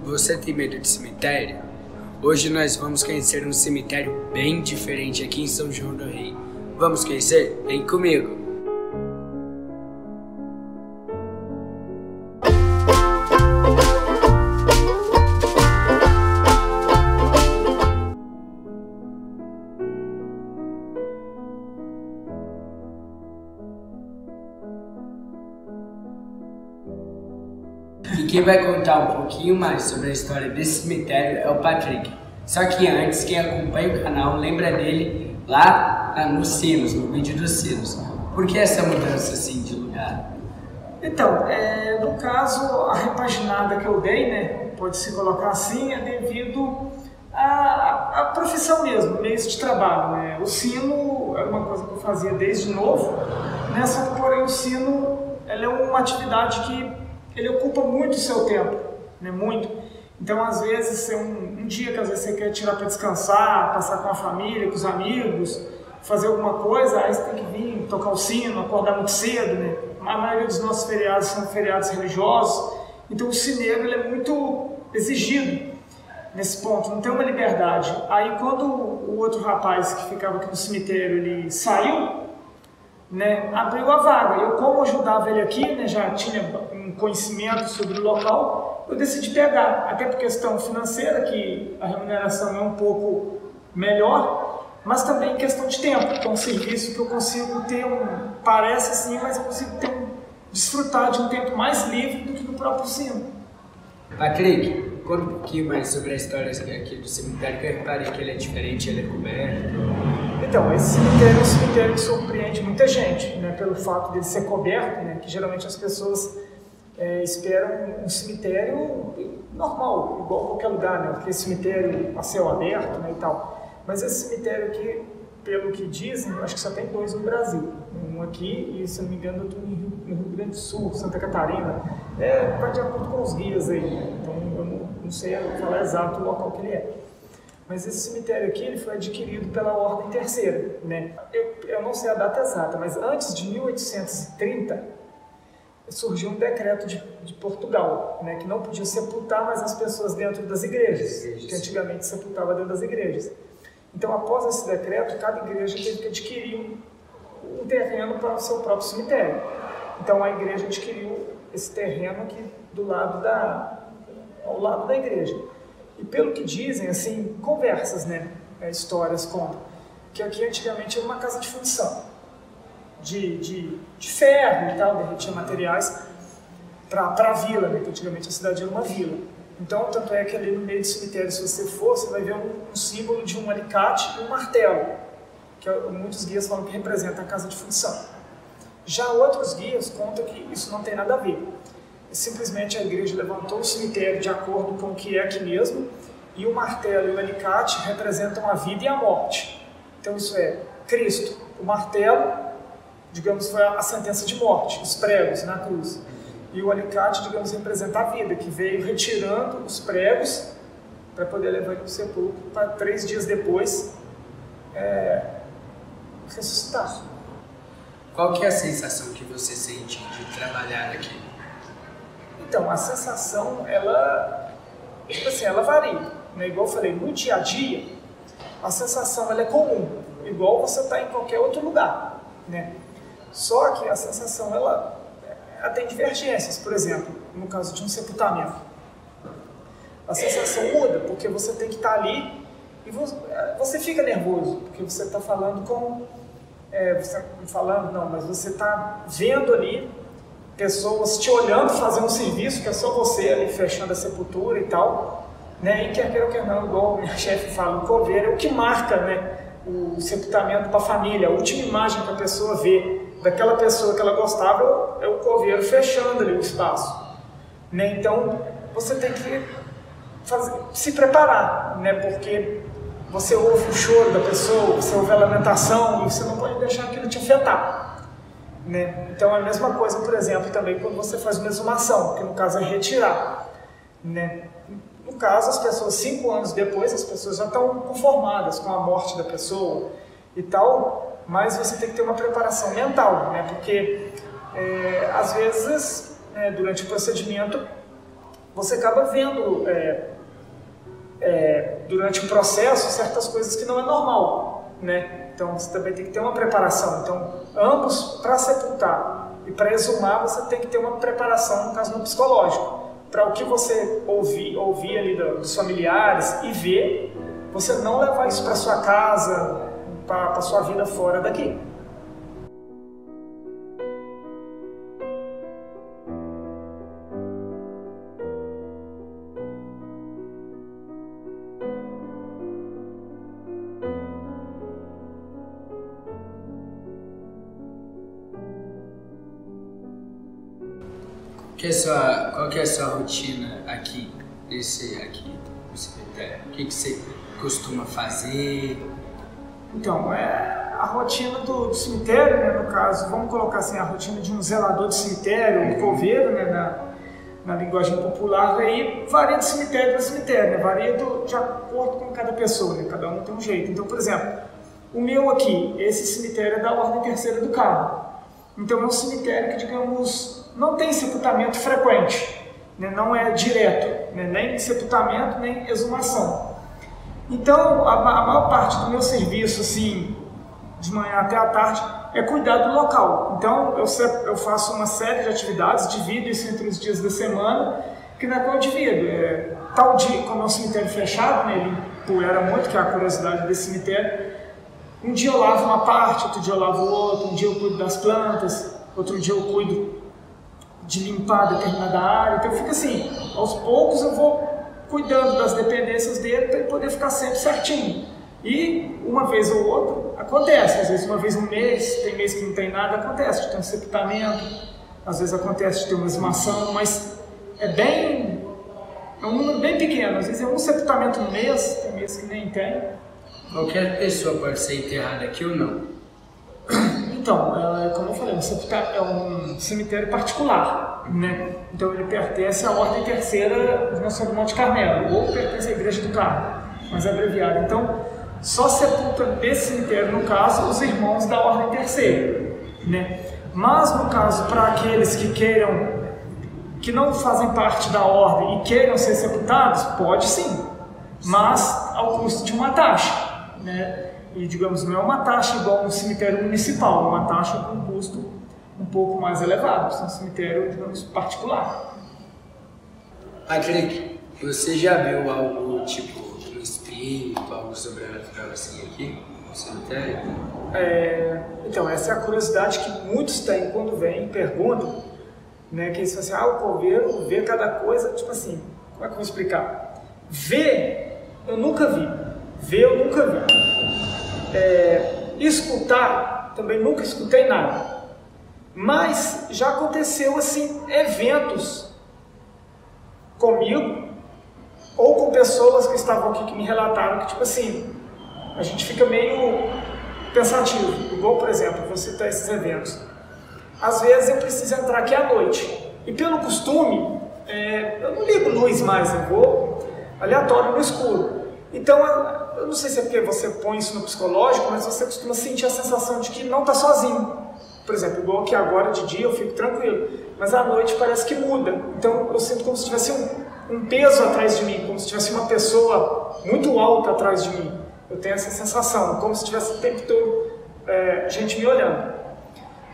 Você tem medo de cemitério? Hoje nós vamos conhecer um cemitério bem diferente aqui em São João do Rei. Vamos conhecer? Vem comigo! E quem vai contar um pouquinho mais sobre a história desse cemitério é o Patrick. Só que antes, quem acompanha o canal lembra dele lá nos sinos, no vídeo dos sinos. Por que essa mudança assim de lugar? Então, no caso, a repaginada que eu dei, né, pode-se colocar assim, é devido à profissão mesmo, meios de trabalho, né? O sino é uma coisa que eu fazia desde novo, né? Só que, porém, o sino é uma atividade que ele ocupa muito o seu tempo, né? Muito. Então, às vezes, um dia que às vezes você quer tirar para descansar, passar com a família, com os amigos, fazer alguma coisa, aí você tem que vir tocar o sino, acordar muito cedo, né? A maioria dos nossos feriados são feriados religiosos, então o sineiro ele é muito exigido nesse ponto, não tem uma liberdade. Aí quando o outro rapaz que ficava aqui no cemitério, ele saiu, né, abriu a vaga. Eu, como ajudava ele aqui, né, já tinha um conhecimento sobre o local, eu decidi pegar, até por questão financeira, que a remuneração é um pouco melhor, mas também em questão de tempo, que é um serviço que eu consigo ter parece assim, mas eu consigo desfrutar de um tempo mais livre do que no próprio sino. Patrick, conta um pouquinho mais sobre a história aqui do cemitério, que eu reparei que ele é diferente, ele é coberto. Então, esse cemitério é um cemitério que surpreende muita gente, né, pelo fato dele ser coberto, né, que geralmente as pessoas esperam um cemitério normal, igual a qualquer lugar, né, aquele cemitério a céu aberto, né, e tal. Mas esse cemitério aqui, pelo que dizem, eu acho que só tem 2 no Brasil. Um aqui e, se não me engano, outro no Rio Grande do Sul, Santa Catarina. Vai de acordo com os guias aí, né? Então eu não sei falar exato o local que ele é. Mas esse cemitério aqui ele foi adquirido pela Ordem Terceira, né? Eu não sei a data exata, mas antes de 1830 surgiu um decreto de Portugal, né, que não podia sepultar mais as pessoas dentro das igrejas, que antigamente sepultava dentro das igrejas. Então, após esse decreto, cada igreja teve que adquirir um terreno para o seu próprio cemitério. Então, a igreja adquiriu esse terreno aqui ao lado da igreja. E pelo que dizem, assim, conversas, né, histórias contam, que aqui antigamente era uma casa de fundição, de ferro e tal, derretia materiais para a vila, né, que antigamente a cidade era uma vila. Então, tanto é que ali no meio do cemitério, se você for, você vai ver um símbolo de um alicate e um martelo, que muitos guias falam que representa a casa de fundição. Já outros guias contam que isso não tem nada a ver. Simplesmente a igreja levantou o cemitério de acordo com o que é aqui mesmo, e o martelo e o alicate representam a vida e a morte. Então isso é Cristo. O martelo, digamos, foi a sentença de morte, os pregos na cruz. E o alicate, digamos, representa a vida, que veio retirando os pregos para poder levar ele para o sepulcro, para 3 dias depois ressuscitar. Qual que é a sensação que você sente de trabalhar aqui? Então, a sensação, ela varia, né? Igual eu falei, no dia a dia, a sensação ela é comum, igual você está em qualquer outro lugar, né? Só que a sensação, ela tem divergências. Por exemplo, no caso de um sepultamento, a sensação muda, porque você tem que estar ali e você fica nervoso, porque você está falando mas você está vendo ali pessoas te olhando fazer um serviço que é só você ali fechando a sepultura e tal, né? E quer queira ou quer não, igual minha chefe fala, o coveiro é o que marca, né, o sepultamento para a família. A última imagem que a pessoa vê daquela pessoa que ela gostava é o coveiro fechando ali o espaço, né? Então você tem que se preparar, né? Porque você ouve o choro da pessoa, você ouve a lamentação e você não pode deixar aquilo te afetar, né? Então é a mesma coisa, por exemplo, também quando você faz uma exumação, que no caso é retirar, né? No caso, as pessoas 5 anos depois, as pessoas já estão conformadas com a morte da pessoa e tal, mas você tem que ter uma preparação mental, né? Porque às vezes, durante o procedimento, você acaba vendo durante o processo certas coisas que não é normal, né? Então você também tem que ter uma preparação. Então ambos, para sepultar e para exumar, você tem que ter uma preparação, no caso no psicológico, para o que você ouvir ali dos familiares e ver, você não levar isso para sua casa, para sua vida fora daqui. Qual que é a sua rotina aqui no cemitério? O que você costuma fazer? Então, a rotina do cemitério, né, no caso, vamos colocar assim, a rotina de um zelador de cemitério, um coveiro, né, na linguagem popular, aí varia de cemitério para cemitério, né, varia de acordo com cada pessoa, né, cada um tem um jeito. Então, por exemplo, o meu aqui, esse cemitério é da Ordem Terceira do Carmo. Então é um cemitério que, digamos, não tem sepultamento frequente, né? Não é direto, né? Nem sepultamento, nem exumação. Então a maior parte do meu serviço, assim, de manhã até à tarde, é cuidar do local. Então eu faço uma série de atividades, divido isso entre os dias da semana, que na qual eu divido. Tal dia, como é um cemitério fechado, né? Ele empoeira muito, que é a curiosidade desse cemitério. Um dia eu lavo uma parte, outro dia eu lavo outra, um dia eu cuido das plantas, outro dia eu cuido de limpar determinada área. Então fica assim, aos poucos eu vou cuidando das dependências dele para ele poder ficar sempre certinho. E uma vez ou outra acontece, às vezes uma vez no mês, tem mês que não tem nada, acontece de ter um sepultamento, às vezes acontece de ter uma exumação, mas é um número bem pequeno, às vezes é um sepultamento no mês, tem mês que nem tem. Qualquer pessoa pode ser enterrada aqui ou não? Então, como eu falei, é um cemitério particular, né? Então ele pertence à Ordem Terceira de Nossa Senhora do Monte Carmelo, ou pertence à Igreja do Carmo, mas é abreviado. Então, só sepulta nesse cemitério, no caso, os irmãos da Ordem Terceira, né? Mas, no caso, para aqueles que não fazem parte da Ordem e queiram ser sepultados, pode sim, mas ao custo de uma taxa. Né? E, digamos, não é uma taxa igual no cemitério municipal, é uma taxa com um custo um pouco mais elevado, é um cemitério, digamos, particular. Patrick, você já viu algo tipo um espírito, algo sobrenatural assim aqui no cemitério? Então, essa é a curiosidade que muitos têm quando vêm e perguntam, né, que eles falam assim, o coveiro vê cada coisa, tipo assim, como é que eu vou explicar? Ver, eu nunca vi. Ver, eu nunca vi. Escutar, também nunca escutei nada. Mas já aconteceu, assim, eventos comigo ou com pessoas que estavam aqui que me relataram que, tipo assim, a gente fica meio pensativo. Igual, por exemplo, vou citar esses eventos. Às vezes eu preciso entrar aqui à noite. E pelo costume, eu não ligo luz mais, eu vou aleatório no escuro. Então, eu não sei se é porque você põe isso no psicológico, mas você costuma sentir a sensação de que não está sozinho. Por exemplo, igual que agora de dia eu fico tranquilo, mas à noite parece que muda. Então eu sinto como se tivesse um peso atrás de mim, como se tivesse uma pessoa muito alta atrás de mim. Eu tenho essa sensação, como se tivesse o tempo todo gente me olhando.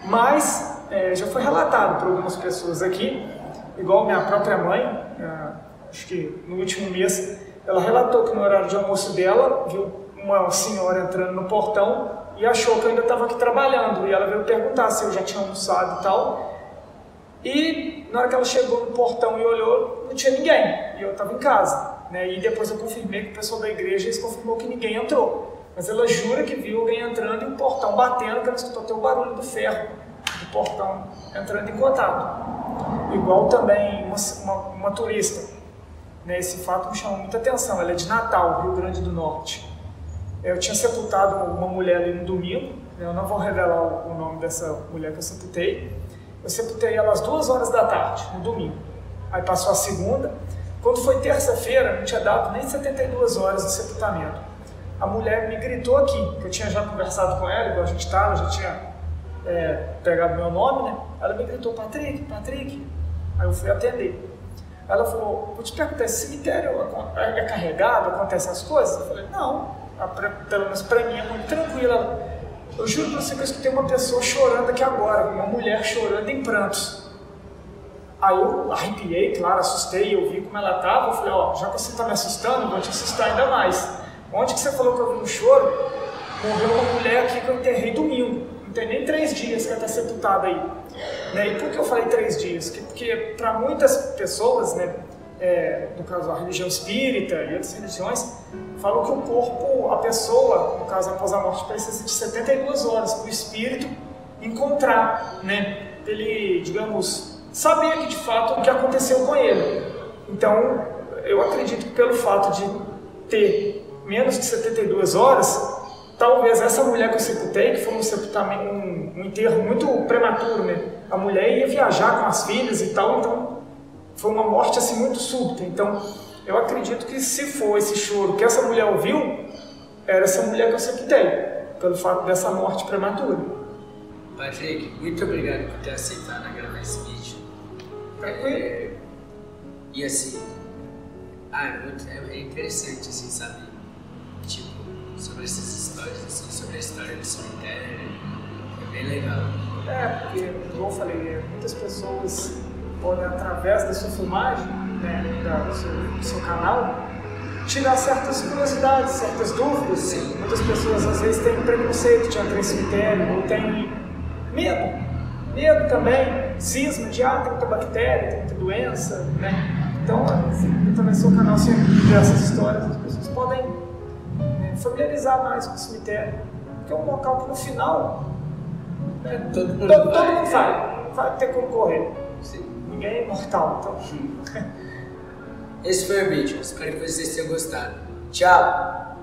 Mas já foi relatado por algumas pessoas aqui, igual minha própria mãe, acho que no último mês, ela relatou que no horário de almoço dela, viu uma senhora entrando no portão e achou que eu ainda estava aqui trabalhando. E ela veio perguntar se eu já tinha almoçado e tal. E na hora que ela chegou no portão e olhou, não tinha ninguém. E eu estava em casa. Né? E depois eu confirmei com o pessoal da igreja, eles confirmou que ninguém entrou. Mas ela jura que viu alguém entrando e o portão batendo, que ela escutou até o barulho do ferro do portão entrando em contato. Igual também uma turista. Esse fato me chamou muita atenção. Ela é de Natal, Rio Grande do Norte. Eu tinha sepultado uma mulher ali no domingo, eu não vou revelar o nome dessa mulher que eu sepultei. Eu sepultei ela às 2 horas da tarde, no domingo. Aí passou a segunda. Quando foi terça-feira, não tinha dado nem 72 horas de sepultamento. A mulher me gritou aqui, que eu tinha já conversado com ela, igual a gente estava, já tinha pegado meu nome, né? Ela me gritou, Patrick. Aí eu fui atender. Ela falou, vou te perguntar, esse cemitério é carregado, acontecem as coisas? Eu falei, não, pelo menos pra mim é muito tranquila. Eu juro pra você que eu escutei uma pessoa chorando aqui agora, uma mulher chorando em prantos. Aí eu arrepiei, claro, assustei, eu vi como ela estava, eu falei, ó, já que você está me assustando, eu vou te assustar ainda mais. Onde que você falou que eu vi um choro? Morreu uma mulher aqui que eu enterrei domingo, não tem nem 3 dias que ela está sepultada aí. Né? E por que eu falei 3 dias? Porque para muitas pessoas, né, no caso a religião espírita e outras religiões, falam que o corpo, a pessoa, no caso após a morte, precisa de 72 horas para o espírito encontrar, né, ele, digamos, saber que de fato o que aconteceu com ele. Então, eu acredito que pelo fato de ter menos de 72 horas, talvez essa mulher que eu sepultei, que foi um enterro muito prematuro, né? A mulher ia viajar com as filhas e tal, então foi uma morte assim muito súbita. Então, eu acredito que se for esse choro que essa mulher ouviu, era essa mulher que eu sepultei, pelo fato dessa morte prematura. Patrick, muito obrigado por ter aceitado gravar esse vídeo. E assim, é interessante, assim, sabe? Tipo, sobre essas histórias, assim, sobre a história do cemitério, é bem legal. Porque, como eu falei, muitas pessoas podem, através da sua filmagem, né, do seu canal, tirar certas curiosidades, certas dúvidas. Sim. Muitas pessoas, às vezes, têm preconceito de entrar em cemitério, ou têm medo também, cisma de tem muita bactéria, tem muita doença, né? Então, assim, também seu canal sempre dessas histórias, as pessoas podem familiarizar mais com o cemitério, porque é um local que no final todo mundo vai ter como correr. Sim. Ninguém é imortal, então. Esse foi o vídeo, espero que vocês tenham gostado. Tchau!